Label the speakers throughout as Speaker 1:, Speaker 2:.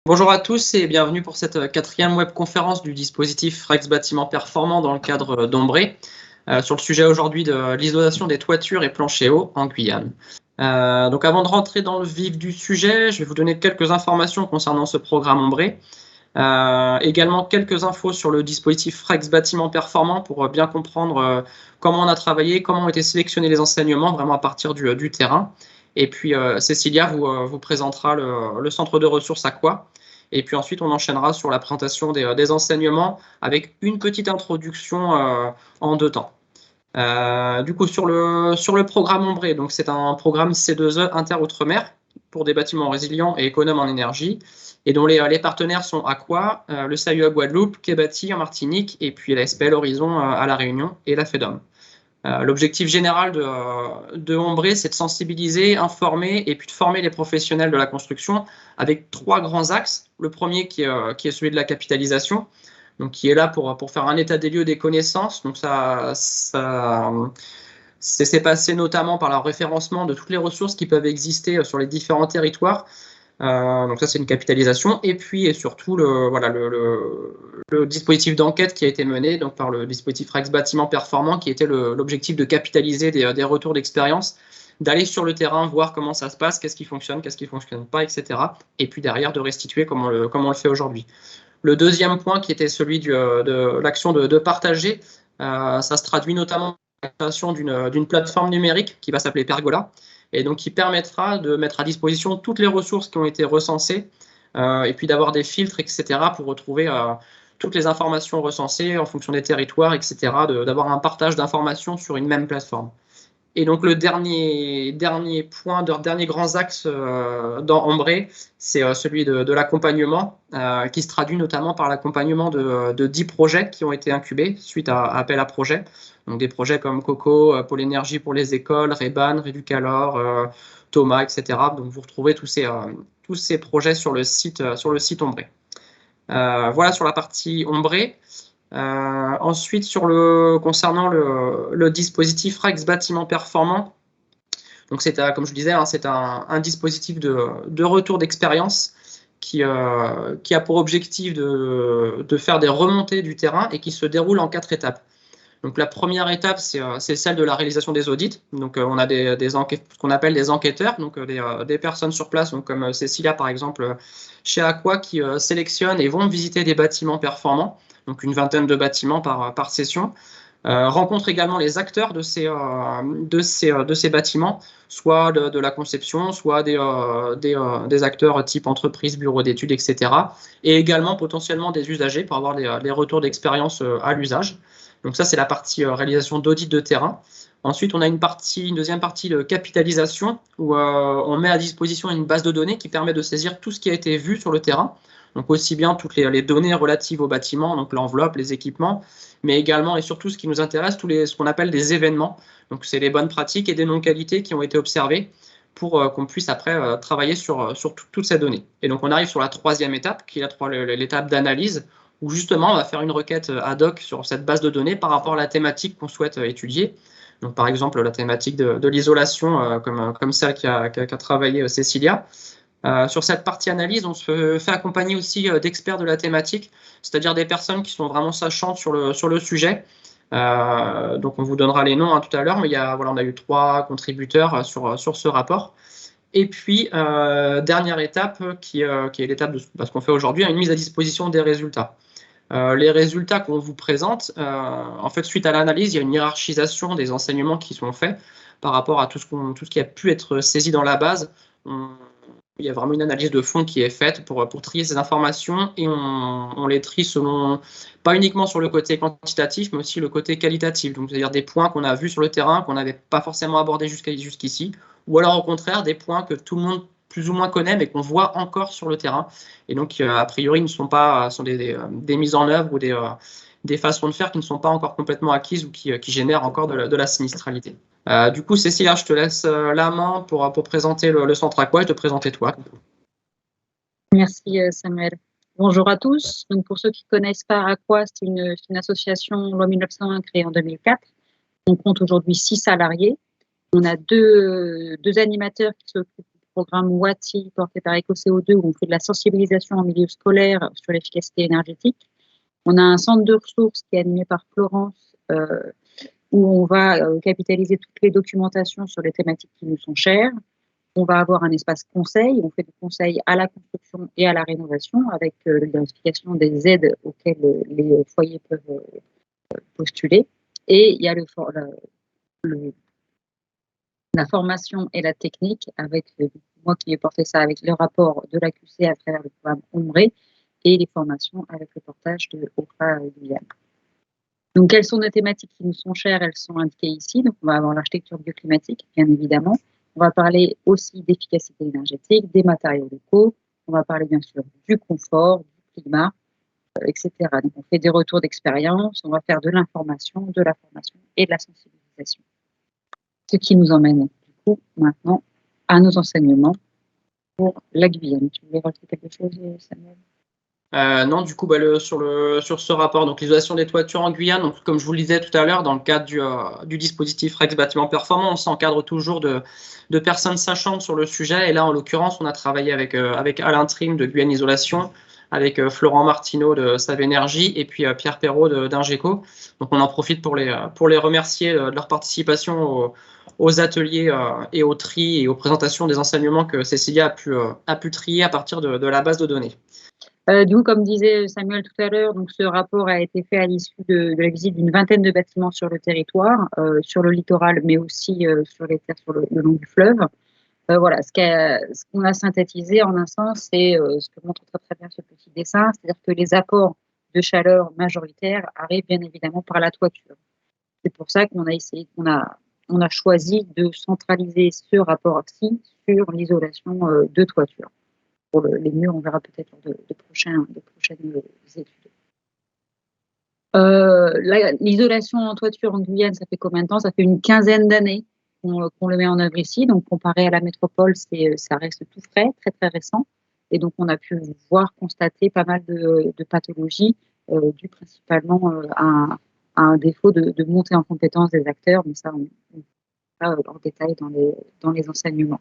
Speaker 1: Bonjour à tous et bienvenue pour cette quatrième webconférence du dispositif Frex Bâtiment Performant dans le cadre d'Ombré sur le sujet aujourd'hui de l'isolation des toitures et planchers hauts en Guyane. Donc avant de rentrer dans le vif du sujet, je vais vous donner quelques informations concernant ce programme Ombré. Également quelques infos sur le dispositif Frex Bâtiment Performant pour bien comprendre comment on a travaillé, comment ont été sélectionnés les enseignements vraiment à partir du terrain. Et puis Cécilia vous présentera le centre de ressources Aqua. Et puis ensuite, on enchaînera sur la présentation des enseignements avec une petite introduction en deux temps. Du coup, sur le programme Ombré, donc c'est un programme C2E inter-outre-mer pour des bâtiments résilients et économes en énergie, et dont les partenaires sont Aqua, le SAU à Guadeloupe, Quai-Bâti en Martinique, et puis la SPL Horizon à La Réunion et la FEDOM. L'objectif général de Ombré, c'est de sensibiliser, informer et puis de former les professionnels de la construction avec trois grands axes. Le premier qui est celui de la capitalisation, donc qui est là pour faire un état des lieux des connaissances. Donc c'est passé notamment par le référencement de toutes les ressources qui peuvent exister sur les différents territoires. Donc ça, c'est une capitalisation. Et puis, et surtout, le dispositif d'enquête qui a été mené donc, par le dispositif Frex Bâtiment Performant, qui était l'objectif de capitaliser des retours d'expérience, d'aller sur le terrain, voir comment ça se passe, qu'est-ce qui fonctionne pas, etc. Et puis derrière, de restituer comme on le fait aujourd'hui. Le deuxième point, qui était celui de l'action de partager, ça se traduit notamment par la création d'une plateforme numérique qui va s'appeler Pergola, et donc qui permettra de mettre à disposition toutes les ressources qui ont été recensées, et puis d'avoir des filtres, etc., pour retrouver toutes les informations recensées en fonction des territoires, etc., d'avoir un partage d'informations sur une même plateforme. Et donc le dernier point, dernier grand axe dans Ombré, c'est celui de l'accompagnement, qui se traduit notamment par l'accompagnement de 10 projets qui ont été incubés suite à appel à projets. Donc des projets comme Coco, Pôle Énergie pour les écoles, Reban, Réducalor, Thomas, etc. Donc vous retrouvez tous ces projets sur le site Ombré. Voilà sur la partie Ombré. Ensuite, concernant le dispositif Frex Bâtiment Performant, donc comme je disais, c'est un dispositif de retour d'expérience qui a pour objectif de faire des remontées du terrain et qui se déroule en 4 étapes. Donc la première étape, c'est celle de la réalisation des audits. Donc on a ce qu'on appelle des enquêteurs, donc des personnes sur place, donc comme Cécilia par exemple chez Aqua, qui sélectionnent et vont visiter des bâtiments performants, donc une vingtaine de bâtiments par session. Rencontre également les acteurs de ces bâtiments, soit de la conception, soit des acteurs type entreprise, bureau d'études, etc. Et également potentiellement des usagers pour avoir les retours d'expérience à l'usage. Donc ça, c'est la partie réalisation d'audit de terrain. Ensuite, on a une deuxième partie de capitalisation où on met à disposition une base de données qui permet de saisir tout ce qui a été vu sur le terrain. Donc aussi bien toutes les données relatives au bâtiment, donc l'enveloppe, les équipements, mais également et surtout ce qui nous intéresse, ce qu'on appelle des événements. Donc c'est les bonnes pratiques et des non-qualités qui ont été observées pour qu'on puisse après travailler sur toutes ces données. Et donc on arrive sur la troisième étape, qui est l'étape d'analyse, où justement on va faire une requête ad hoc sur cette base de données par rapport à la thématique qu'on souhaite étudier. Donc par exemple la thématique de l'isolation, comme celle qu'a travaillé Cécilia. Sur cette partie analyse, on se fait accompagner aussi d'experts de la thématique, c'est-à-dire des personnes qui sont vraiment sachantes sur le sujet. Donc on vous donnera les noms tout à l'heure, mais on a eu 3 contributeurs sur ce rapport. Et puis, dernière étape, qui est l'étape de ce qu'on fait aujourd'hui, une mise à disposition des résultats. Les résultats qu'on vous présente, en fait, suite à l'analyse, il y a une hiérarchisation des enseignements qui sont faits par rapport à tout ce qui a pu être saisi dans la base. Il y a vraiment une analyse de fond qui est faite pour trier ces informations et on les trie pas uniquement sur le côté quantitatif, mais aussi le côté qualitatif. Donc, c'est-à-dire des points qu'on a vus sur le terrain, qu'on n'avait pas forcément abordés jusqu'ici, ou alors au contraire des points que tout le monde plus ou moins connaît, mais qu'on voit encore sur le terrain. Et donc, a priori, ne sont des mises en œuvre ou des façons de faire qui ne sont pas encore complètement acquises ou qui génèrent encore de la sinistralité. Du coup, Cécilia, je te laisse la main pour présenter le centre Aqua et te présenter toi.
Speaker 2: Merci Samuel. Bonjour à tous. Donc, pour ceux qui ne connaissent pas Aqua, c'est une association loi 1901 créée en 2004. On compte aujourd'hui 6 salariés. On a deux animateurs qui s'occupent programme WATI porté par EcoCO2 où on fait de la sensibilisation en milieu scolaire sur l'efficacité énergétique. On a un centre de ressources qui est animé par Florence où on va capitaliser toutes les documentations sur les thématiques qui nous sont chères. On va avoir un espace conseil, on fait du conseil à la construction et à la rénovation avec l'identification des aides auxquelles les foyers peuvent postuler. Et il y a la formation et la technique avec moi qui ai porté ça avec le rapport de l'AQC à travers le programme Ombré et les formations avec le portage de OFA Guyane. Donc, quelles sont les thématiques qui nous sont chères? Elles sont indiquées ici. Donc, on va avoir l'architecture bioclimatique, bien évidemment. On va parler aussi d'efficacité énergétique, des matériaux locaux. On va parler bien sûr du confort, du climat, etc. Donc, on fait des retours d'expérience. On va faire de l'information, de la formation et de la sensibilisation. Ce qui nous emmène, du coup, maintenant à nos enseignements pour la Guyane. Tu voulais rajouter quelque chose, Samuel?
Speaker 1: Non, du coup, sur ce rapport, donc l'isolation des toitures en Guyane, donc, comme je vous le disais tout à l'heure, dans le cadre du dispositif Rex Bâtiment Performant, on s'encadre toujours de personnes sachantes sur le sujet. Et là, en l'occurrence, on a travaillé avec Alain Trim de Guyane Isolation, avec Florent Martineau de Save Énergie et puis Pierre Perrault d'Ingeco. Donc, on en profite pour les remercier de leur participation aux ateliers et au tri et aux présentations des enseignements que Cécilia a pu trier à partir de la base de données.
Speaker 2: Du coup, comme disait Samuel tout à l'heure, donc ce rapport a été fait à l'issue de la visite d'une vingtaine de bâtiments sur le territoire, sur le littoral, mais aussi sur les terres le long du fleuve. Voilà, ce qu'on a synthétisé en un sens, c'est ce que montre très, très bien ce petit dessin, c'est-à-dire que les apports de chaleur majoritaires arrivent bien évidemment par la toiture. C'est pour ça qu'on a choisi de centraliser ce rapport-ci sur l'isolation de toiture. Pour les murs, on verra peut-être lors de prochaines études. L'isolation en toiture en Guyane, ça fait combien de temps? Ça fait une quinzaine d'années qu'on le met en œuvre ici. Donc, comparé à la métropole, ça reste tout frais, très, très récent. Et donc, on a pu constater pas mal de pathologies dues principalement à un défaut de montée en compétence des acteurs. Mais ça, on va en détail dans les enseignements.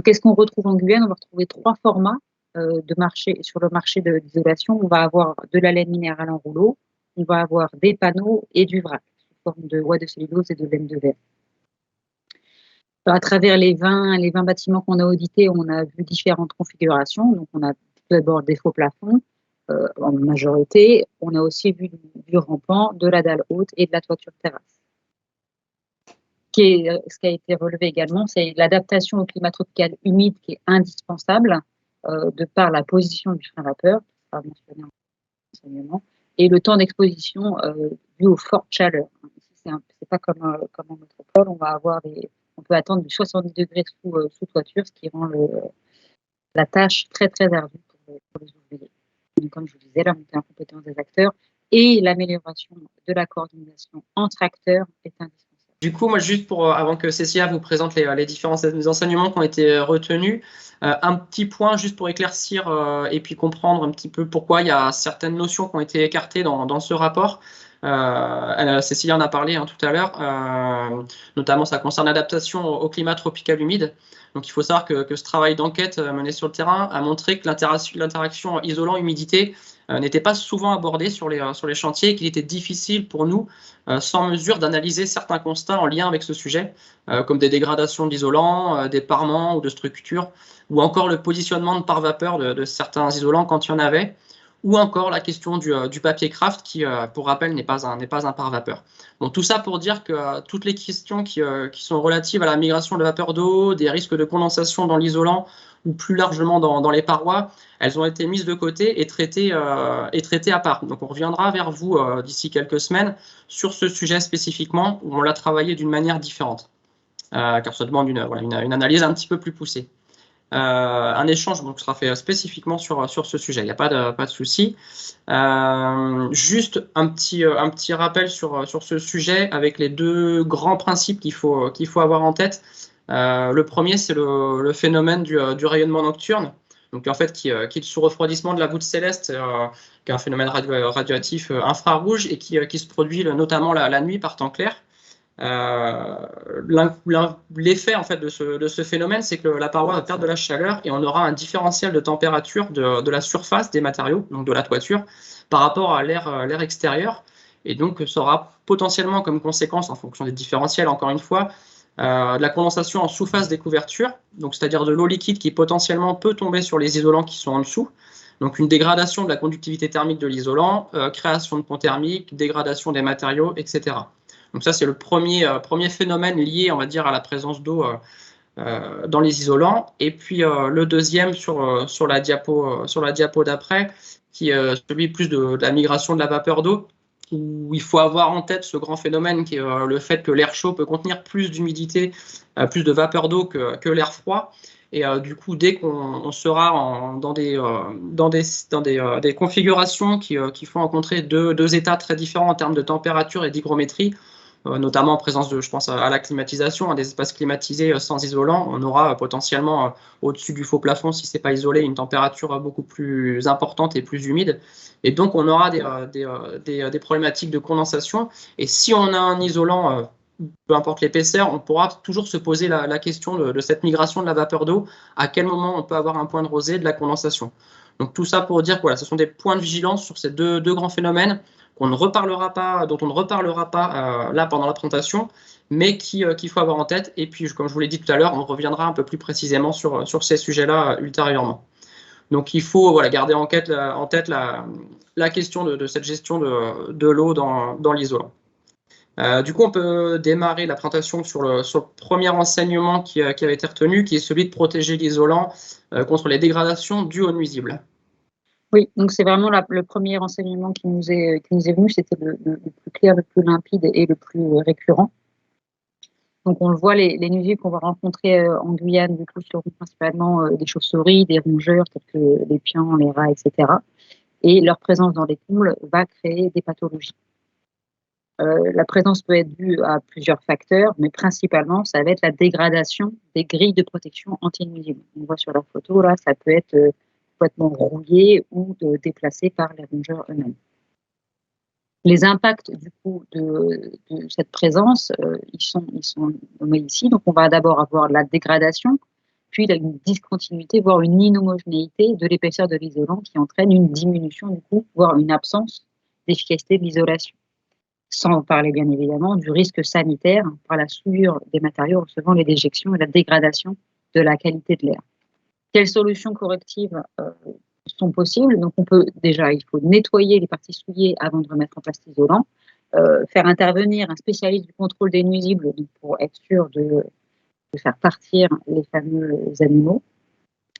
Speaker 2: Qu'est-ce qu'on retrouve en Guyane? On va retrouver 3 formats sur le marché de l'isolation. On va avoir de la laine minérale en rouleau, on va avoir des panneaux et du vrac sous forme de wad de cellulose et de laine de verre. À travers les 20 bâtiments qu'on a audités, on a vu différentes configurations. Donc, on a d'abord des faux plafonds en majorité. On a aussi vu du rampant, de la dalle haute et de la toiture terrasse. Ce qui a été relevé également, c'est l'adaptation au climat tropical humide qui est indispensable de par la position du frein vapeur, qui sera mentionné en enseignement, et le temps d'exposition dû aux fortes chaleurs. C'est pas comme en métropole, on peut attendre du 70 degrés sous toiture, ce qui rend la tâche très très ardue pour les ouvriers. Donc, comme je vous disais, la montée en compétence des acteurs et l'amélioration de la coordination entre acteurs est indispensable.
Speaker 1: Du coup, moi, juste avant que Cécilia vous présente les différents enseignements qui ont été retenus, un petit point juste pour éclaircir et puis comprendre un petit peu pourquoi il y a certaines notions qui ont été écartées dans ce rapport. Cécilia en a parlé tout à l'heure, notamment ça concerne l'adaptation au climat tropical humide. Donc il faut savoir que ce travail d'enquête mené sur le terrain a montré que l'interaction isolant-humidité n'était pas souvent abordée sur les chantiers et qu'il était difficile pour nous, sans mesure, d'analyser certains constats en lien avec ce sujet, comme des dégradations d'isolants, des parements ou de structures, ou encore le positionnement de pare-vapeur de certains isolants quand il y en avait, ou encore la question du papier craft qui, pour rappel, n'est pas un pare-vapeur. Bon, tout ça pour dire que toutes les questions qui sont relatives à la migration de vapeur d'eau, des risques de condensation dans l'isolant ou plus largement dans les parois, elles ont été mises de côté et traitées à part. Donc on reviendra vers vous d'ici quelques semaines sur ce sujet spécifiquement où on l'a travaillé d'une manière différente, car ça demande une analyse un petit peu plus poussée. Un échange sera fait spécifiquement sur ce sujet, il n'y a pas de souci. Juste un petit rappel sur ce sujet avec les 2 grands principes qu'il faut avoir en tête. Le premier, c'est le phénomène du rayonnement nocturne, donc en fait qui est le sous-refroidissement de la voûte céleste, qui est un phénomène radioactif infrarouge et qui se produit notamment la nuit par temps clair. L'effet en fait de ce phénomène, c'est que la paroi va perdre de la chaleur et on aura un différentiel de température de la surface des matériaux, donc de la toiture, par rapport à l'air extérieur. Et donc, ça aura potentiellement comme conséquence, en fonction des différentiels, encore une fois, de la condensation en sous-face des couvertures, donc c'est-à-dire de l'eau liquide qui potentiellement peut tomber sur les isolants qui sont en dessous. Donc une dégradation de la conductivité thermique de l'isolant, création de ponts thermiques, dégradation des matériaux, etc. Donc ça, c'est le premier phénomène lié, on va dire, à la présence d'eau dans les isolants. Et puis le deuxième sur la diapo d'après, qui est celui plus de la migration de la vapeur d'eau, où il faut avoir en tête ce grand phénomène qui est le fait que l'air chaud peut contenir plus d'humidité, plus de vapeur d'eau que l'air froid. Et du coup, dès qu'on sera dans des configurations qui font rencontrer deux états très différents en termes de température et d'hygrométrie, notamment en présence je pense à la climatisation, des espaces climatisés sans isolant, on aura potentiellement au-dessus du faux plafond, si ce n'est pas isolé, une température beaucoup plus importante et plus humide. Et donc, on aura des problématiques de condensation. Et si on a un isolant, peu importe l'épaisseur, on pourra toujours se poser la question de cette migration de la vapeur d'eau. À quel moment on peut avoir un point de rosée, de la condensation? Donc, tout ça pour dire que voilà, ce sont des points de vigilance sur ces deux grands phénomènes dont on ne reparlera pas là pendant la présentation, mais qu'il faut avoir en tête. Et puis, comme je vous l'ai dit tout à l'heure, on reviendra un peu plus précisément sur ces sujets-là ultérieurement. Donc, il faut garder en tête la question de cette gestion de l'eau dans l'isolant. Du coup, on peut démarrer la présentation sur le premier enseignement qui avait été retenu, qui est celui de protéger l'isolant contre les dégradations dues aux nuisibles.
Speaker 2: Oui, donc c'est vraiment le premier renseignement qui nous est venu, c'était le plus clair, le plus limpide et le plus récurrent. Donc on le voit, les nuisibles qu'on va rencontrer en Guyane, du coup, seront principalement des chauves-souris, des rongeurs tels que les pions, les rats, etc. Et leur présence dans les combles va créer des pathologies. La présence peut être due à plusieurs facteurs, mais principalement, ça va être la dégradation des grilles de protection anti-nuisibles. On voit sur la photo, là, ça peut être complètement rouillé ou déplacé par les rongeurs eux-mêmes. Les impacts du coup de cette présence, ils sont nommés ici. Donc on va d'abord avoir la dégradation, puis une discontinuité, voire une inhomogénéité de l'épaisseur de l'isolant qui entraîne une diminution du coup, voire une absence d'efficacité de l'isolation. Sans parler bien évidemment du risque sanitaire par la souillure des matériaux recevant les déjections et la dégradation de la qualité de l'air. Quelles solutions correctives sont possibles? Donc, il faut nettoyer les parties souillées avant de remettre en place l'isolant, faire intervenir un spécialiste du contrôle des nuisibles pour être sûr de faire partir les fameux animaux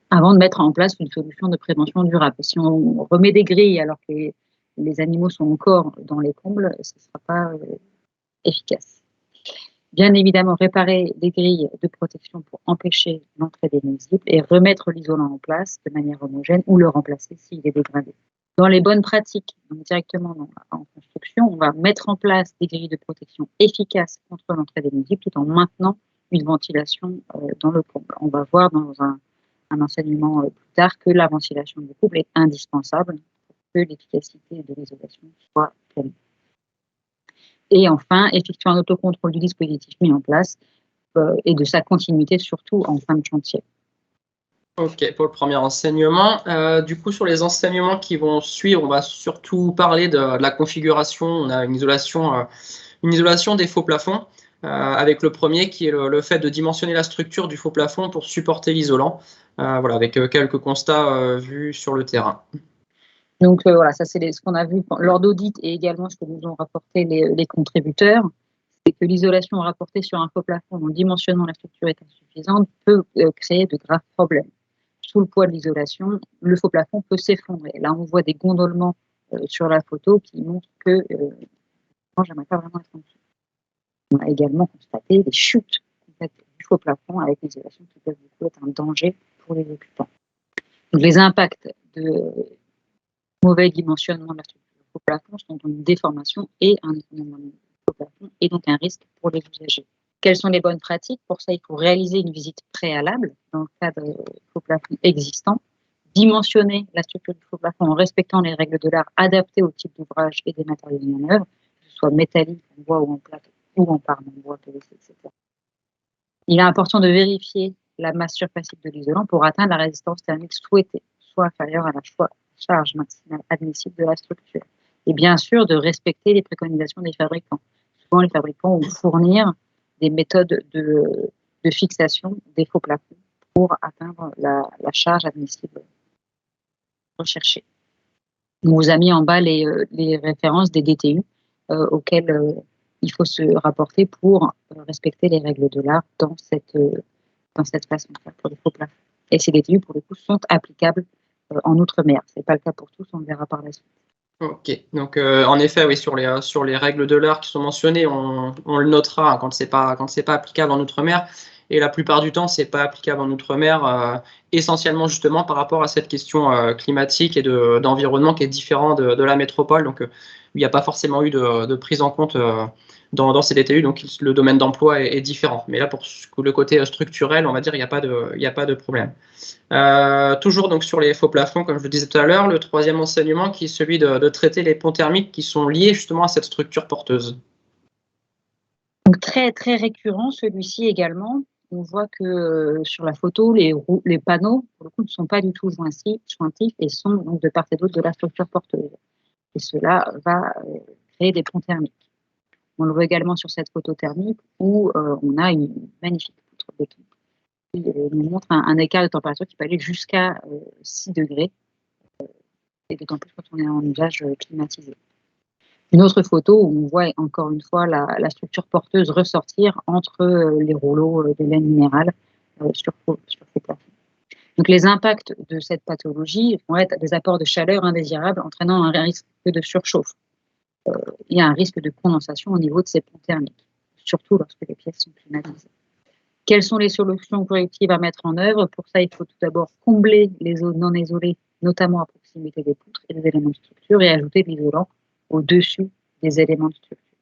Speaker 2: avant de mettre en place une solution de prévention durable. Si on remet des grilles alors que les animaux sont encore dans les combles, ce ne sera pas efficace. Bien évidemment, réparer des grilles de protection pour empêcher l'entrée des nuisibles et remettre l'isolant en place de manière homogène ou le remplacer s'il est dégradé. Dans les bonnes pratiques, donc directement en construction, on va mettre en place des grilles de protection efficaces contre l'entrée des nuisibles tout en maintenant une ventilation dans le comble. On va voir dans un enseignement plus tard que la ventilation du comble est indispensable pour que l'efficacité de l'isolation soit pleine. Et enfin, effectuer un autocontrôle du dispositif mis en place et de sa continuité, surtout en fin de chantier.
Speaker 1: Ok, pour le premier enseignement. Du coup, sur les enseignements qui vont suivre, on va surtout parler de la configuration. On a une isolation des faux plafonds, avec le premier qui est le fait de dimensionner la structure du faux plafond pour supporter l'isolant, avec quelques constats vus sur le terrain.
Speaker 2: Donc voilà, ça c'est ce qu'on a vu lors d'audit et également ce que nous ont rapporté les contributeurs, c'est que l'isolation rapportée sur un faux plafond dont le dimensionnement de la structure est insuffisante peut créer de graves problèmes. Sous le poids de l'isolation, le faux plafond peut s'effondrer. Là, on voit des gondolements sur la photo qui montrent que j'aimerais pas vraiment être en dessous. On a également constaté des chutes du faux plafond avec l'isolation qui peuvent du coup être un danger pour les occupants. Donc les impacts de mauvais dimensionnement de la structure du faux plafond sont une déformation et un effondrement du faux plafond et donc un risque pour les usagers. Quelles sont les bonnes pratiques? Pour ça, il faut réaliser une visite préalable dans le cadre de faux plafond existant, dimensionner la structure du faux plafond en respectant les règles de l'art adaptées au type d'ouvrage et des matériaux mis en œuvre, que ce soit métallique, en bois ou en plaque, ou en parement bois, PVC, etc. Il est important de vérifier la masse surfacique de l'isolant pour atteindre la résistance thermique souhaitée, soit inférieure à la charge maximale admissible de la structure. Et bien sûr, de respecter les préconisations des fabricants. Souvent, les fabricants vont fournir des méthodes de fixation des faux plafonds pour atteindre la charge admissible recherchée. On vous a mis en bas les références des DTU auxquelles il faut se rapporter pour respecter les règles de l'art dans cette façon de faire pour les faux plafonds. Et ces DTU, pour le coup, sont applicables en Outre-mer. Ce n'est pas le cas pour tous, on le verra par la suite.
Speaker 1: Ok, donc en effet, oui, sur les règles de l'art qui sont mentionnées, on le notera quand c'est pas applicable en Outre-mer. Et la plupart du temps, c'est pas applicable en Outre-mer, essentiellement justement par rapport à cette question climatique et d'environnement qui est différent de la métropole. Donc, il n'y a pas forcément eu de prise en compte dans ces DTU, donc le domaine d'emploi est différent. Mais là, pour le côté structurel, on va dire, il n'y a pas de problème. Toujours donc sur les faux plafonds, comme je le disais tout à l'heure, le troisième enseignement qui est celui de traiter les ponts thermiques qui sont liés justement à cette structure porteuse.
Speaker 2: Donc très, très récurrent celui-ci également. On voit que sur la photo, les panneaux, pour le coup, ne sont pas du tout jointifs et sont donc de part et d'autre de la structure porteuse. Et cela va créer des ponts thermiques. On le voit également sur cette photo thermique où on a une magnifique poutre de béton qui nous montre un écart de température qui peut aller jusqu'à 6 degrés, et d'autant plus quand on est en usage climatisé. Une autre photo où on voit encore une fois la structure porteuse ressortir entre les rouleaux de laine minérale sur ces plafonds. Donc les impacts de cette pathologie vont être des apports de chaleur indésirables entraînant un risque de surchauffe. Il y a un risque de condensation au niveau de ces ponts thermiques, surtout lorsque les pièces sont climatisées. Quelles sont les solutions correctives à mettre en œuvre? Pour ça, il faut tout d'abord combler les zones non isolées, notamment à proximité des poutres et des éléments de structure, et ajouter de l'isolant au-dessus des éléments de structure.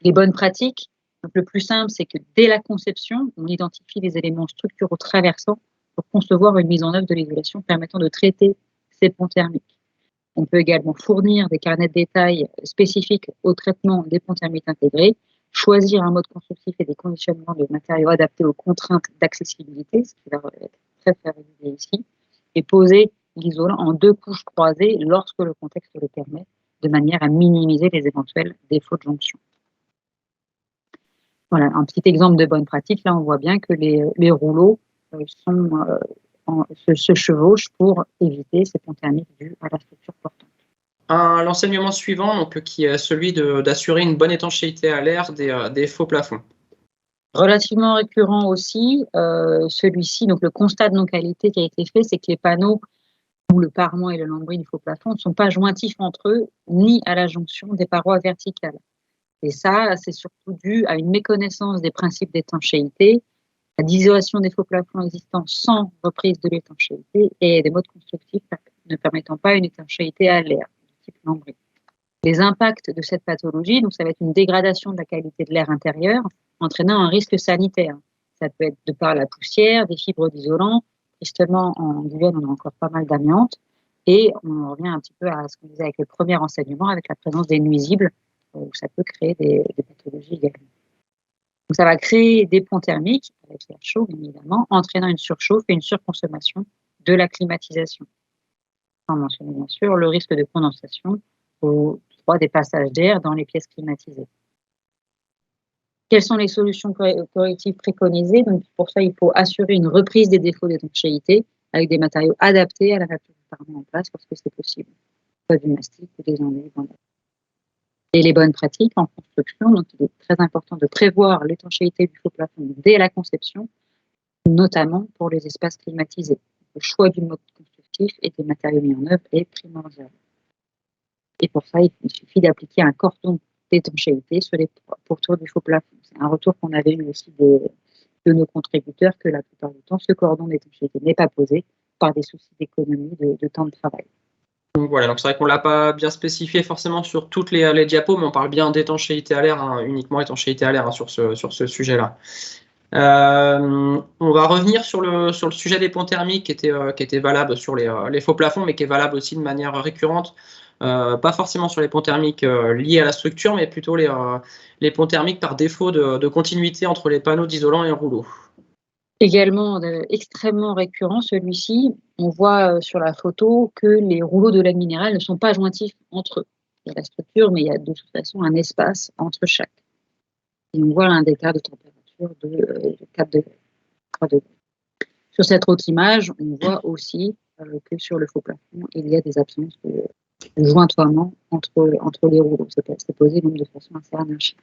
Speaker 2: Les bonnes pratiques, donc le plus simple, c'est que dès la conception, on identifie les éléments structuraux traversants pour concevoir une mise en œuvre de l'isolation permettant de traiter ces ponts thermiques. On peut également fournir des carnets de détails spécifiques au traitement des ponts thermiques intégrés, choisir un mode constructif et des conditionnements de matériaux adaptés aux contraintes d'accessibilité, ce qui va être très favorisé ici, et poser l'isolant en 2 couches croisées lorsque le contexte le permet, de manière à minimiser les éventuels défauts de jonction. Voilà, un petit exemple de bonne pratique. Là, on voit bien que les rouleaux se chevauchent pour éviter ces ponts thermiques dus à la structure portante.
Speaker 1: L'enseignement suivant, donc, qui est celui d'assurer une bonne étanchéité à l'air des faux plafonds.
Speaker 2: Relativement récurrent aussi, celui-ci, donc le constat de non-qualité qui a été fait, c'est que les panneaux où le parement et le lambris du faux plafond ne sont pas jointifs entre eux, ni à la jonction des parois verticales. Et ça, c'est surtout dû à une méconnaissance des principes d'étanchéité, à l'isolation des faux plafonds existants sans reprise de l'étanchéité et des modes constructifs ne permettant pas une étanchéité à l'air, du type lambris. Les impacts de cette pathologie, donc ça va être une dégradation de la qualité de l'air intérieur, entraînant un risque sanitaire. Ça peut être de par la poussière, des fibres d'isolant. Tristement, en Guyane, on a encore pas mal d'amiante. Et on revient un petit peu à ce qu'on disait avec le premier enseignement, avec la présence des nuisibles, où ça peut créer des pathologies également. Donc ça va créer des ponts thermiques, avec l'air chaud, bien évidemment, entraînant une surchauffe et une surconsommation de la climatisation. Sans mentionner, bien sûr, le risque de condensation au droit des passages d'air dans les pièces climatisées. Quelles sont les solutions correctives préconisées? Donc, pour ça, il faut assurer une reprise des défauts d'étanchéité avec des matériaux adaptés à la nature du parement en place lorsque c'est possible, soit du mastic ou des enduits. Et les bonnes pratiques en construction, donc il est très important de prévoir l'étanchéité du faux plafond dès la conception, notamment pour les espaces climatisés. Le choix du mode constructif et des matériaux mis en œuvre est primordial. Et pour ça, il suffit d'appliquer un cordon d'étanchéité sur les pourtours du faux plafond. C'est un retour qu'on avait eu aussi de nos contributeurs, que la plupart du temps, ce cordon d'étanchéité n'est pas posé par des soucis d'économie de temps de travail.
Speaker 1: Donc voilà, donc c'est vrai qu'on ne l'a pas bien spécifié forcément sur toutes les diapos, mais on parle bien d'étanchéité à l'air, uniquement étanchéité à l'air sur ce sujet-là. On va revenir sur le sujet des ponts thermiques qui était valable sur les faux plafonds, mais qui est valable aussi de manière récurrente pas forcément sur les ponts thermiques liés à la structure, mais plutôt les ponts thermiques par défaut de continuité entre les panneaux d'isolant et un rouleau.
Speaker 2: Également extrêmement récurrent, celui-ci, on voit sur la photo que les rouleaux de laine minérale ne sont pas jointifs entre eux. Il y a la structure, mais il y a de toute façon un espace entre chaque. Et on voit un écart de température de 4 degrés, 3 degrés. Sur cette autre image, on voit aussi que sur le faux plafond, il y a des absences de jointoiement entre les rouleaux. C'est posé même de façon assez anarchique.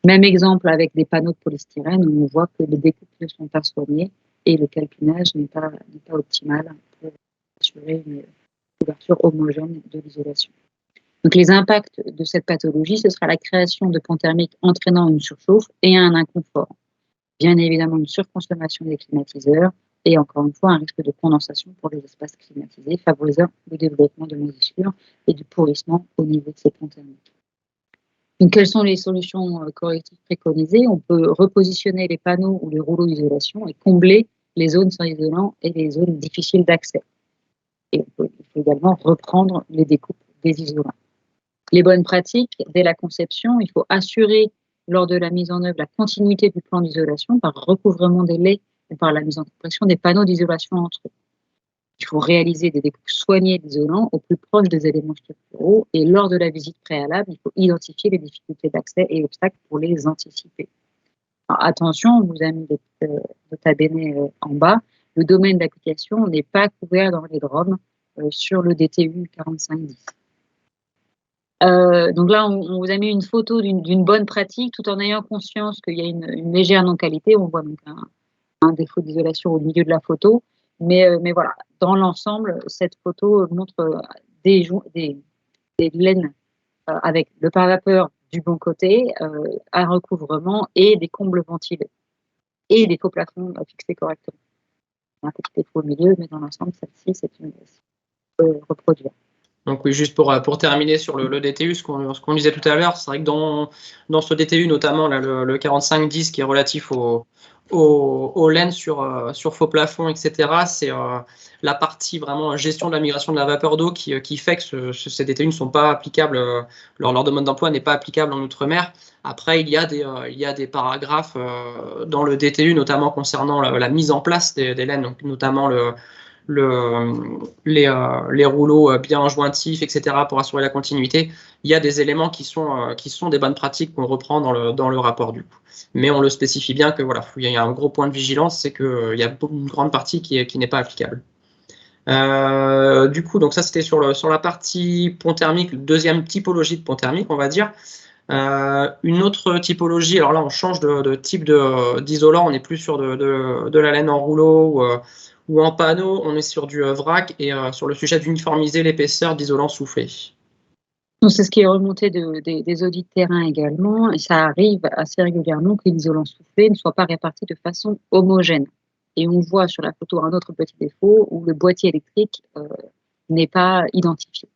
Speaker 2: Même exemple avec des panneaux de polystyrène où on voit que les découpes ne sont pas soignées et le calpinage n'est pas optimal pour assurer une couverture homogène de l'isolation. Donc les impacts de cette pathologie, ce sera la création de ponts thermiques entraînant une surchauffe et un inconfort. Bien évidemment une surconsommation des climatiseurs et encore une fois un risque de condensation pour les espaces climatisés, favorisant le développement de moisissures et du pourrissement au niveau de ces ponts thermiques. Donc, quelles sont les solutions correctives préconisées? On peut repositionner les panneaux ou les rouleaux d'isolation et combler les zones sans isolant et les zones difficiles d'accès. Et il faut également reprendre les découpes des isolants. Les bonnes pratiques, dès la conception, il faut assurer lors de la mise en œuvre la continuité du plan d'isolation par recouvrement des laits ou par la mise en compression des panneaux d'isolation entre eux. Il faut réaliser des découpes soignées d'isolants au plus proche des éléments structuraux et lors de la visite préalable, il faut identifier les difficultés d'accès et obstacles pour les anticiper. Alors, attention, on vous a mis des tabellés en bas. Le domaine d'application n'est pas couvert dans les DROM sur le DTU 4510. Donc là, on vous a mis une photo d'une bonne pratique tout en ayant conscience qu'il y a une légère non-qualité. On voit donc un défaut d'isolation au milieu de la photo. Mais voilà, dans l'ensemble, cette photo montre des laines avec le pare-vapeur du bon côté, un recouvrement et des combles ventilés et des faux plafonds fixés correctement. Un petit défaut au milieu, mais dans l'ensemble, celle-ci, c'est une reproduire.
Speaker 1: Donc oui, juste pour terminer sur le DTU, ce qu'on disait tout à l'heure, c'est vrai que dans ce DTU, notamment là, le 4510 qui est relatif aux laines sur faux plafond, etc., c'est la partie vraiment gestion de la migration de la vapeur d'eau qui fait que ces DTU ne sont pas applicables, leur domaine d'emploi n'est pas applicable en Outre-mer. Après, il y a des paragraphes dans le DTU, notamment concernant la mise en place des laines, donc notamment les rouleaux bien jointifs, etc., pour assurer la continuité. Il y a des éléments qui sont des bonnes pratiques qu'on reprend dans le rapport du coup. Mais on le spécifie bien que voilà, il y a un gros point de vigilance, c'est qu'il y a une grande partie qui n'est pas applicable. Du coup, donc ça c'était sur la partie pont thermique, deuxième typologie de pont thermique, on va dire. Une autre typologie, alors là on change de type d'isolant, on n'est plus sur de la laine en rouleau ou en panneau, on est sur du vrac et sur le sujet d'uniformiser l'épaisseur d'isolant soufflé.
Speaker 2: C'est ce qui est remonté des audits de terrain également, et ça arrive assez régulièrement que l'isolant soufflé ne soit pas réparti de façon homogène. Et on voit sur la photo un autre petit défaut où le boîtier électrique n'est pas identifié.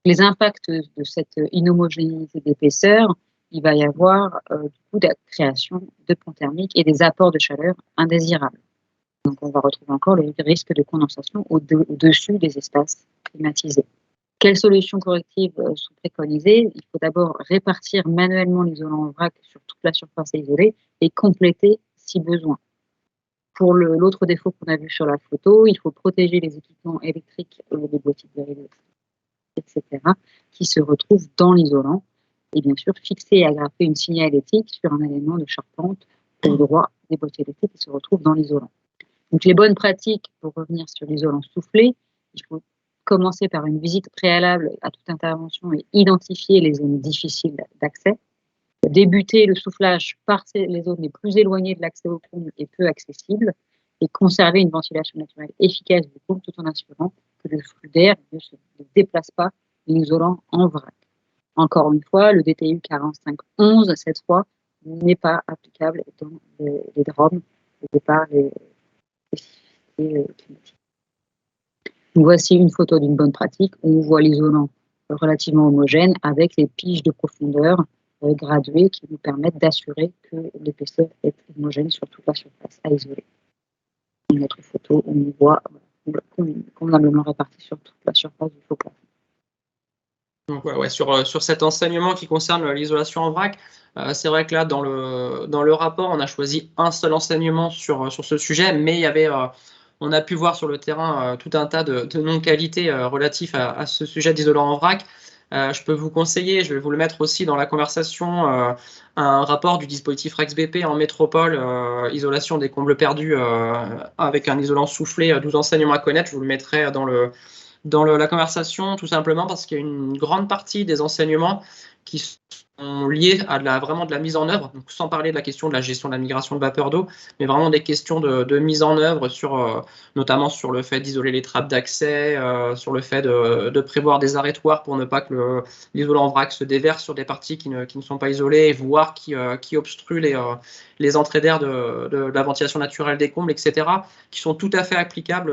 Speaker 2: Les impacts de cette inhomogénéité d'épaisseur, il va y avoir du coup de la création de ponts thermiques et des apports de chaleur indésirables. Donc on va retrouver encore le risque de condensation au-dessus des espaces climatisés. Quelles solutions correctives sont préconisées? Il faut d'abord répartir manuellement l'isolant en vrac sur toute la surface isolée et compléter si besoin. Pour l'autre défaut qu'on a vu sur la photo, il faut protéger les équipements électriques, les boîtiers de dérivés, etc., qui se retrouvent dans l'isolant. Et bien sûr, fixer et agrafer une signalétique sur un élément de charpente au droit des boîtiers électriques qui se retrouvent dans l'isolant. Donc les bonnes pratiques, pour revenir sur l'isolant soufflé, il faut commencer par une visite préalable à toute intervention et identifier les zones difficiles d'accès. Débuter le soufflage par les zones les plus éloignées de l'accès au comble et peu accessibles et conserver une ventilation naturelle efficace du comble tout en assurant que le flux d'air ne se déplace pas l'isolant en vrac. Encore une fois, le DTU 4511, cette fois, n'est pas applicable dans les DROM, au départ les climatiques. Voici une photo d'une bonne pratique où on voit l'isolant relativement homogène avec les piges de profondeur graduées qui nous permettent d'assurer que l'épaisseur est homogène sur toute la surface à isoler. Une autre photo où on voit convenablement réparti sur toute la surface du faux plafond.
Speaker 1: Donc, ouais, sur cet enseignement qui concerne l'isolation en vrac, c'est vrai que là, dans le rapport, on a choisi un seul enseignement sur ce sujet, mais on a pu voir sur le terrain tout un tas de non-qualités relatifs à ce sujet d'isolant en vrac. Je peux vous conseiller, je vais vous le mettre aussi dans la conversation, un rapport du dispositif REX-BP en métropole, isolation des combles perdus avec un isolant soufflé, 12 enseignements à connaître. Je vous le mettrai dans la conversation, tout simplement parce qu'il y a une grande partie des enseignements qui sont liés à vraiment de la mise en œuvre, donc sans parler de la question de la gestion de la migration de vapeur d'eau, mais vraiment des questions de mise en œuvre, notamment sur le fait d'isoler les trappes d'accès, sur le fait de prévoir des arrêtoires pour ne pas que l'isolant en vrac se déverse sur des parties qui ne sont pas isolées, voire qui obstruent les entrées d'air de la ventilation naturelle des combles, etc., qui sont tout à fait applicables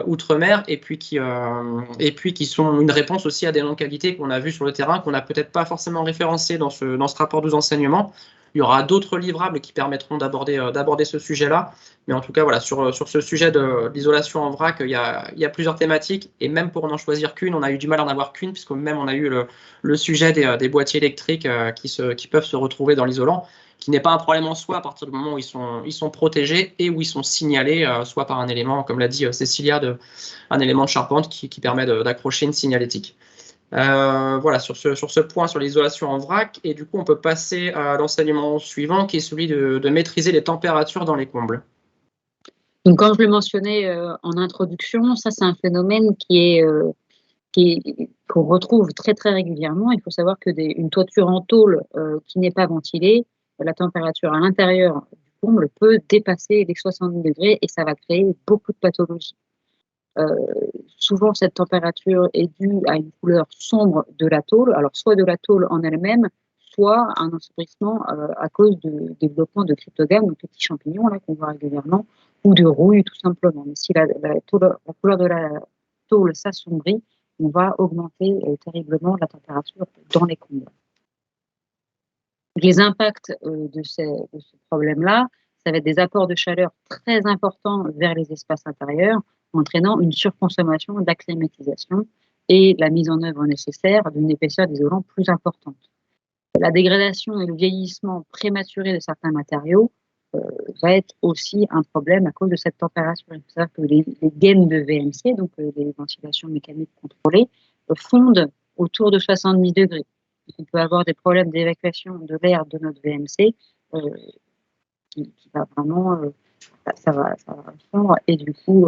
Speaker 1: outre-mer, et puis qui sont une réponse aussi à des non-qualités qu'on a vues sur le terrain, qu'on n'a peut-être pas forcément référencées dans ce rapport 12 enseignements. Il y aura d'autres livrables qui permettront d'aborder ce sujet-là. Mais en tout cas, voilà, sur ce sujet de l'isolation en vrac, il y a plusieurs thématiques. Et même pour n'en choisir qu'une, on a eu du mal à en avoir qu'une, puisque même on a eu le sujet des boîtiers électriques qui peuvent se retrouver dans l'isolant, qui n'est pas un problème en soi à partir du moment où ils sont protégés et où ils sont signalés, soit par un élément, comme l'a dit Cécilia, un élément de charpente qui permet d'accrocher une signalétique. Voilà, sur ce point sur l'isolation en vrac, et du coup on peut passer à l'enseignement suivant qui est celui de maîtriser les températures dans les combles.
Speaker 2: Donc, comme je le mentionnais en introduction, ça c'est un phénomène qu'on retrouve très très régulièrement. Il faut savoir que une toiture en tôle qui n'est pas ventilée, la température à l'intérieur du comble peut dépasser les 60 degrés et ça va créer beaucoup de pathologies. Souvent, cette température est due à une couleur sombre de la tôle, alors soit de la tôle en elle-même, soit un ensoleillissement à cause du développement de cryptogames, donc petits champignons là qu'on voit régulièrement, ou de rouille tout simplement. Mais si la couleur de la tôle s'assombrit, on va augmenter terriblement la température dans les combles. Les impacts de ce problème-là, ça va être des apports de chaleur très importants vers les espaces intérieurs, entraînant une surconsommation de la climatisation et la mise en œuvre nécessaire d'une épaisseur d'isolant plus importante. La dégradation et le vieillissement prématuré de certains matériaux va être aussi un problème à cause de cette température. Il faut savoir que les gaines de VMC, donc les ventilations mécaniques contrôlées, fondent autour de 70 degrés. Donc, on peut avoir des problèmes d'évacuation de l'air de notre VMC qui va vraiment, ça va fondre et du coup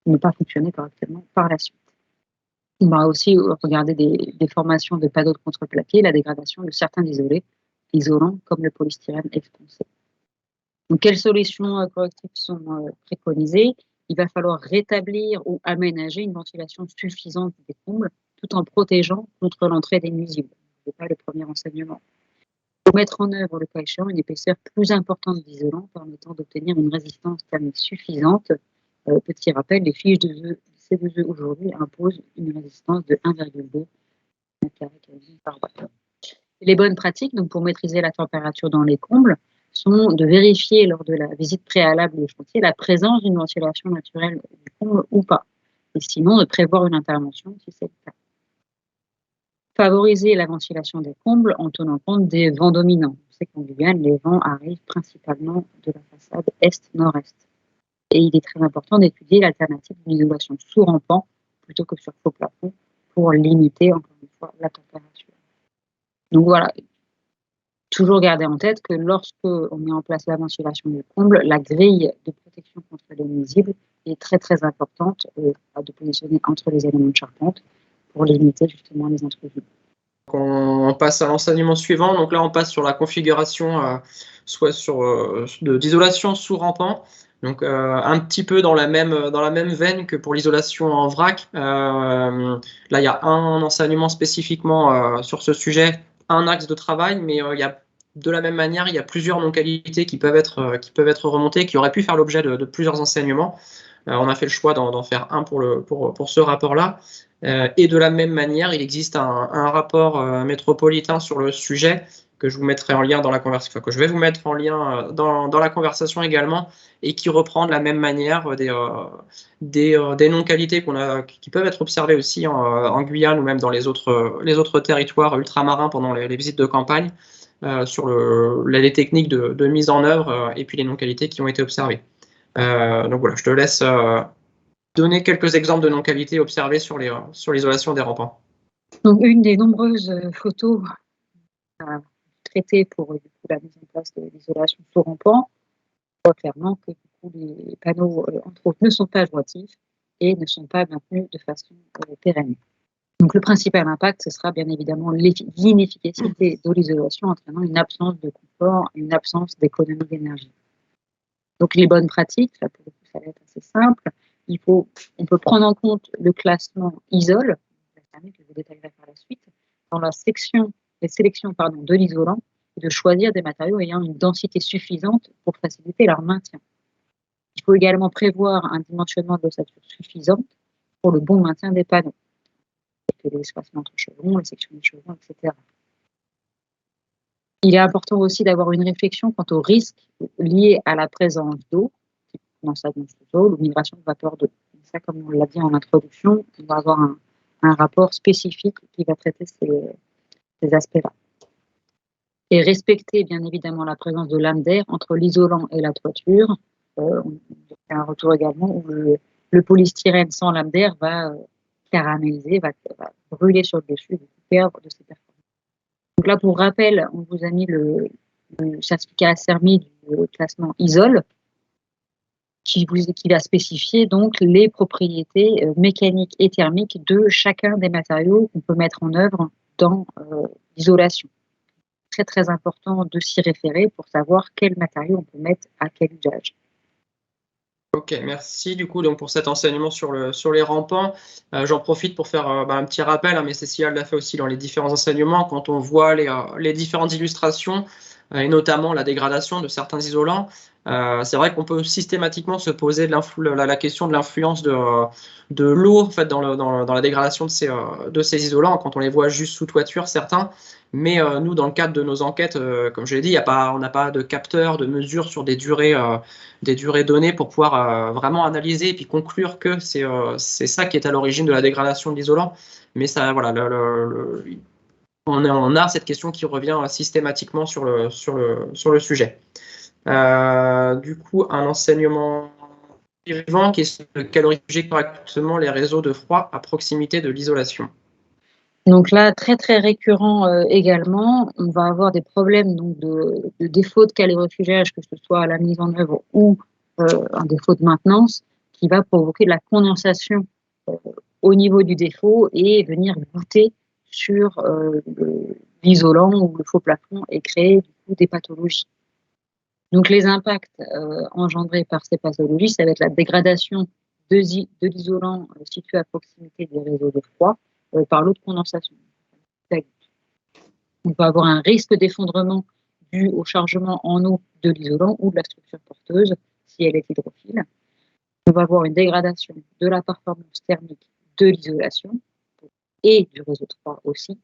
Speaker 2: ne pas fonctionner correctement par la suite. On va aussi regarder des formations de panneaux de contreplaqué, la dégradation de certains isolants comme le polystyrène expansé. Donc, quelles solutions correctives sont préconisées? Il va falloir rétablir ou aménager une ventilation suffisante des combles tout en protégeant contre l'entrée des nuisibles. Ce n'est pas le premier enseignement. Il faut mettre en œuvre, le cas échéant, une épaisseur plus importante d'isolant permettant d'obtenir une résistance thermique suffisante. Petit rappel, les fiches de C2E aujourd'hui imposent une résistance de 1,2 m² par watt. Les bonnes pratiques donc, pour maîtriser la température dans les combles sont de vérifier lors de la visite préalable du chantier la présence d'une ventilation naturelle du comble ou pas, et sinon de prévoir une intervention si c'est le cas. Favoriser la ventilation des combles en tenant compte des vents dominants. On sait qu'en Guyane, les vents arrivent principalement de la façade est-nord-est. Et il est très important d'étudier l'alternative d'une isolation sous rampant plutôt que sur faux plafond pour limiter encore une fois la température. Donc voilà, toujours garder en tête que lorsque on met en place la ventilation du comble, la grille de protection contre les nuisibles est très très importante de positionner entre les éléments de charpente pour limiter justement les intrusions.
Speaker 1: On passe à l'enseignement suivant. Donc là, on passe sur la configuration d'isolation sous rampant. Donc un petit peu dans la même veine que pour l'isolation en vrac. Là, il y a un enseignement spécifiquement sur ce sujet, un axe de travail, mais de la même manière, il y a plusieurs non-qualités qui peuvent être remontées, qui auraient pu faire l'objet de plusieurs enseignements. On a fait le choix d'en faire un pour ce rapport-là. Et de la même manière, il existe un rapport métropolitain sur le sujet que je vous mettrai en lien dans la conversation, enfin, que je vais vous mettre en lien dans la conversation également, et qui reprend de la même manière des non-qualités qui peuvent être observées aussi en Guyane ou même dans les autres territoires ultramarins pendant les visites de campagne, sur les techniques de mise en œuvre et puis les non-qualités qui ont été observées. Donc voilà, je te laisse donner quelques exemples de non-qualité observées sur l'isolation des rampants.
Speaker 2: Donc, une des nombreuses photos à traiter pour du coup, la mise en place de l'isolation sous rampant, on voit clairement que du coup, les panneaux, entre autres, ne sont pas jointifs et ne sont pas maintenus de façon pérenne. Donc, le principal impact, ce sera bien évidemment l'inefficacité de l'isolation, entraînant une absence de confort et une absence d'économie d'énergie. Donc, les bonnes pratiques, là, pour le coup, ça va être assez simple. On peut prendre en compte le classement ISOL, que je vous détaillerai par la suite, dans la sélection de l'isolant, et de choisir des matériaux ayant une densité suffisante pour faciliter leur maintien. Il faut également prévoir un dimensionnement de l'ossature suffisant pour le bon maintien des panneaux, les espacements entre chevrons, les sections de chevrons, etc. Il est important aussi d'avoir une réflexion quant aux risques liés à la présence d'eau, condensation sous-sol ou migration de vapeur d'eau. Ça, comme on l'a dit en introduction, on va avoir un rapport spécifique qui va traiter ces aspects-là. Et respecter bien évidemment la présence de lames d'air entre l'isolant et la toiture. On fait un retour également où le polystyrène sans lame d'air va caraméliser, va brûler sur le dessus, perdre de ses performances. Donc là, pour rappel, on vous a mis le certificat ASERMI du classement ISOL, qui va spécifier donc les propriétés mécaniques et thermiques de chacun des matériaux qu'on peut mettre en œuvre dans l'isolation. Très très important de s'y référer pour savoir quel matériau on peut mettre à quel usage.
Speaker 1: Ok, merci du coup donc pour cet enseignement sur les rampants. J'en profite pour faire un petit rappel, hein, mais Cécilia l'a fait aussi dans les différents enseignements, quand on voit les différentes illustrations, et notamment la dégradation de certains isolants. C'est vrai qu'on peut systématiquement se poser la question de l'influence de l'eau en fait, dans la dégradation de ces isolants, quand on les voit juste sous toiture, certains. Mais nous, dans le cadre de nos enquêtes, comme je l'ai dit, on n'a pas de capteur, de mesure sur des durées données pour pouvoir vraiment analyser et puis conclure que c'est ça qui est à l'origine de la dégradation de l'isolant. Mais ça, voilà, on a cette question qui revient systématiquement sur le sujet. Du coup, un enseignement suivant qui est de calorifier correctement les réseaux de froid à proximité de l'isolation.
Speaker 2: Donc là, très très récurrent également, on va avoir des problèmes donc, de défaut de calorifugage, que ce soit à la mise en œuvre ou un défaut de maintenance, qui va provoquer de la condensation au niveau du défaut et venir goûter sur l'isolant ou le faux plafond et créer du coup des pathologies. Donc les impacts engendrés par ces pathologies, ça va être la dégradation de l'isolant situé à proximité des réseaux de froid par l'eau de condensation. On peut avoir un risque d'effondrement dû au chargement en eau de l'isolant ou de la structure porteuse si elle est hydrophile. On va avoir une dégradation de la performance thermique de l'isolation et du réseau de froid aussi,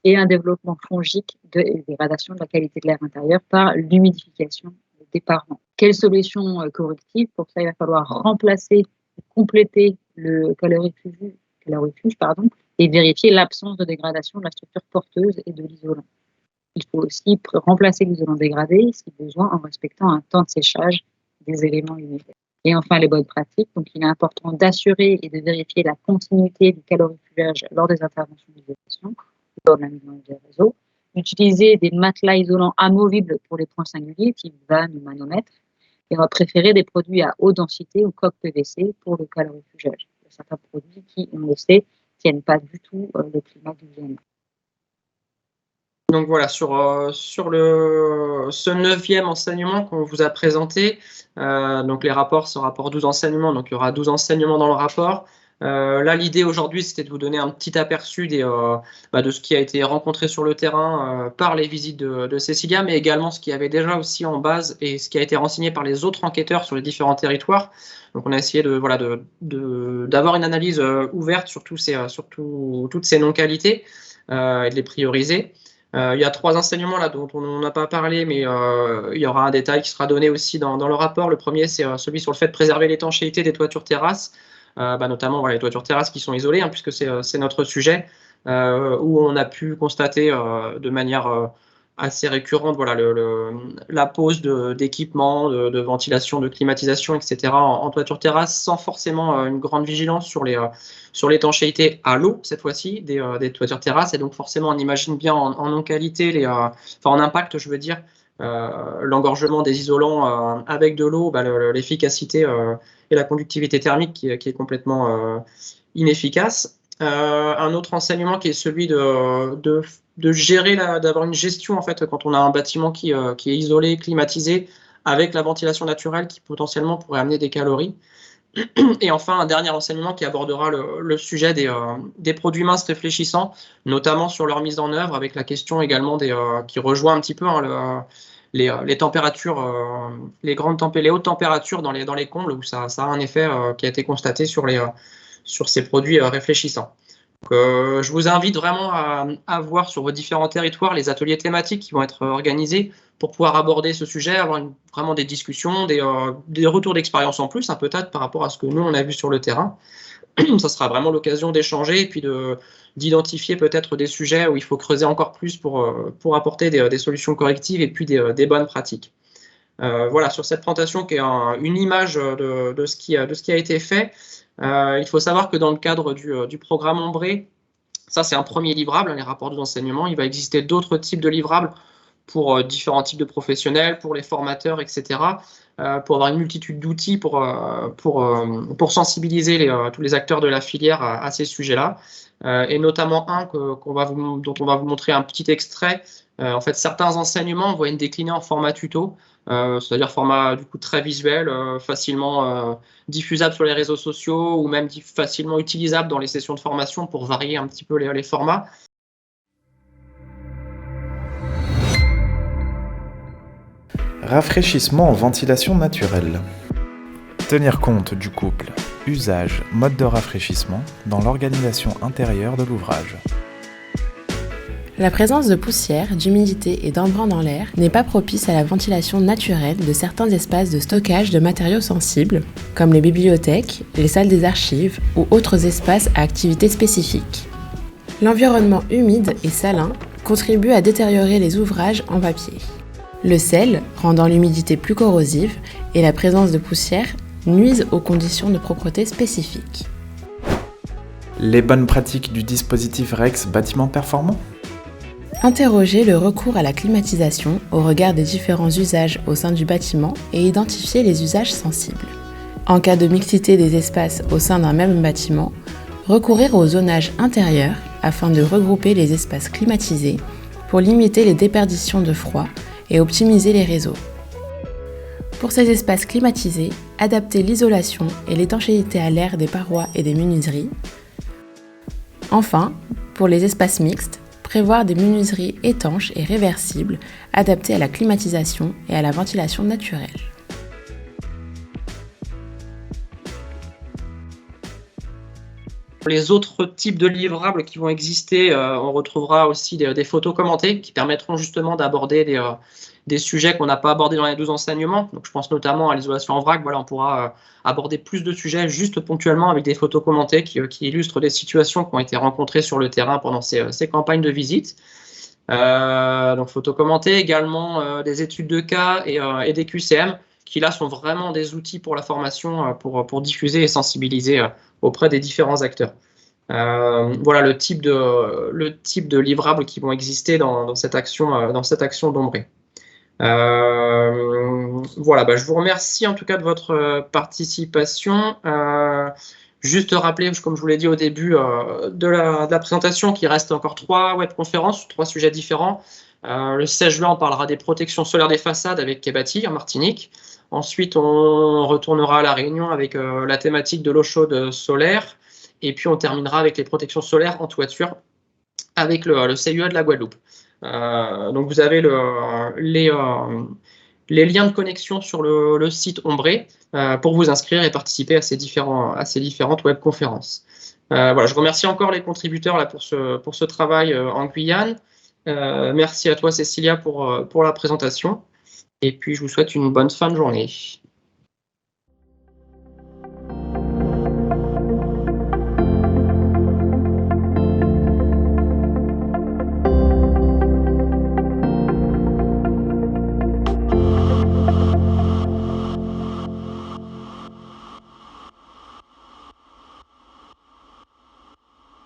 Speaker 2: et un développement fongique de dégradation de la qualité de l'air intérieur par l'humidification des parements. Quelle solution corrective? Pour ça, il va falloir remplacer, compléter le calorifuge, et vérifier l'absence de dégradation de la structure porteuse et de l'isolant. Il faut aussi remplacer l'isolant dégradé, si besoin, en respectant un temps de séchage des éléments humides. Et enfin, les bonnes pratiques. Donc, il est important d'assurer et de vérifier la continuité du calorifugage lors des interventions d'isolation, lors de la mise en œuvre des réseaux. Utiliser des matelas isolants amovibles pour les points singuliers, type vannes ou manomètres. Et on va préférer des produits à haute densité ou coque PVC pour le calorifugage. Il y a certains produits qui, on le sait, tiennent pas du tout le climat du Vienne.
Speaker 1: Donc voilà, sur ce 9e enseignement qu'on vous a présenté, donc les rapports, ce rapport 12 enseignements, donc il y aura 12 enseignements dans le rapport. Là, l'idée aujourd'hui, c'était de vous donner un petit aperçu de ce qui a été rencontré sur le terrain par les visites de Cécilia, mais également ce qui avait déjà aussi en base et ce qui a été renseigné par les autres enquêteurs sur les différents territoires. Donc, on a essayé d'avoir une analyse ouverte sur toutes ces non-qualités et de les prioriser. Il y a 3 enseignements là dont on n'a pas parlé, mais il y aura un détail qui sera donné aussi dans le rapport. Le premier, c'est celui sur le fait de préserver l'étanchéité des toitures terrasses. Notamment les toitures terrasses qui sont isolées, puisque c'est notre sujet, où on a pu constater de manière assez récurrente la pose d'équipements, de ventilation, de climatisation, etc. en toiture terrasse, sans forcément une grande vigilance sur l'étanchéité à l'eau, cette fois-ci, des toitures terrasses. Et donc forcément, on imagine bien en non-qualité, en impact, je veux dire, l'engorgement des isolants avec de l'eau, l'efficacité et la conductivité thermique qui est complètement inefficace. Un autre enseignement qui est celui de gérer, d'avoir une gestion en fait quand on a un bâtiment qui est isolé, climatisé, avec la ventilation naturelle qui potentiellement pourrait amener des calories. Et enfin, un dernier enseignement qui abordera le sujet des produits minces réfléchissants, notamment sur leur mise en œuvre, avec la question également qui rejoint un petit peu les températures, les hautes températures dans les combles, où ça a un effet qui a été constaté sur ces produits réfléchissants. Donc, je vous invite vraiment à voir sur vos différents territoires les ateliers thématiques qui vont être organisés pour pouvoir aborder ce sujet, avoir vraiment des discussions, des retours d'expérience en plus, peut-être par rapport à ce que nous, on a vu sur le terrain. Ça sera vraiment l'occasion d'échanger et puis d'identifier peut-être des sujets où il faut creuser encore plus pour apporter des solutions correctives et puis des bonnes pratiques. Voilà, sur cette présentation qui est une image de ce qui a été fait, il faut savoir que dans le cadre du programme Ombré, ça c'est un premier livrable, les rapports d'enseignement. Il va exister d'autres types de livrables pour différents types de professionnels, pour les formateurs, etc., pour avoir une multitude d'outils pour sensibiliser tous les acteurs de la filière à ces sujets-là, et notamment un dont on va vous montrer un petit extrait. En fait, certains enseignements, on va les décliner en format tuto, c'est-à-dire format du coup très visuel, facilement diffusable sur les réseaux sociaux ou même facilement utilisable dans les sessions de formation pour varier un petit peu les formats.
Speaker 3: Rafraîchissement en ventilation naturelle. Tenir compte du couple usage, mode de rafraîchissement dans l'organisation intérieure de l'ouvrage.
Speaker 4: La présence de poussière, d'humidité et d'embrun dans l'air n'est pas propice à la ventilation naturelle de certains espaces de stockage de matériaux sensibles, comme les bibliothèques, les salles des archives ou autres espaces à activité spécifique. L'environnement humide et salin contribue à détériorer les ouvrages en papier. Le sel, rendant l'humidité plus corrosive, et la présence de poussière nuisent aux conditions de propreté spécifiques.
Speaker 3: Les bonnes pratiques du dispositif REX bâtiment performant.
Speaker 4: Interroger le recours à la climatisation au regard des différents usages au sein du bâtiment et identifier les usages sensibles. En cas de mixité des espaces au sein d'un même bâtiment, recourir au zonage intérieur afin de regrouper les espaces climatisés pour limiter les déperditions de froid et optimiser les réseaux. Pour ces espaces climatisés, adapter l'isolation et l'étanchéité à l'air des parois et des menuiseries. Enfin, pour les espaces mixtes, prévoir des menuiseries étanches et réversibles adaptées à la climatisation et à la ventilation naturelle.
Speaker 1: Les autres types de livrables qui vont exister, on retrouvera aussi des photos commentées qui permettront justement d'aborder des sujets qu'on n'a pas abordés dans les 2 enseignements. Donc, je pense notamment à l'isolation en vrac. Voilà, on pourra aborder plus de sujets juste ponctuellement avec des photos commentées qui illustrent des situations qui ont été rencontrées sur le terrain pendant ces campagnes de visite. Donc, photos commentées, également des études de cas et des QCM qui là sont vraiment des outils pour la formation, pour diffuser et sensibiliser auprès des différents acteurs. Voilà le type de livrables qui vont exister dans cette action d'Ombré. Voilà, je vous remercie en tout cas de votre participation. Juste rappeler, comme je vous l'ai dit au début de la présentation, qu'il reste encore 3 webconférences, 3 sujets différents. Le 16 juin, on parlera des protections solaires des façades avec Kebati en Martinique. Ensuite, on retournera à La Réunion avec la thématique de l'eau chaude solaire. Et puis, on terminera avec les protections solaires en toiture avec le CIE de la Guadeloupe. Donc, vous avez les liens de connexion sur le site Ombré pour vous inscrire et participer à ces différentes webconférences. Voilà, je remercie encore les contributeurs là, pour ce travail en Guyane. Merci à toi, Cécilia, pour la présentation. Et puis, je vous souhaite une bonne fin de journée.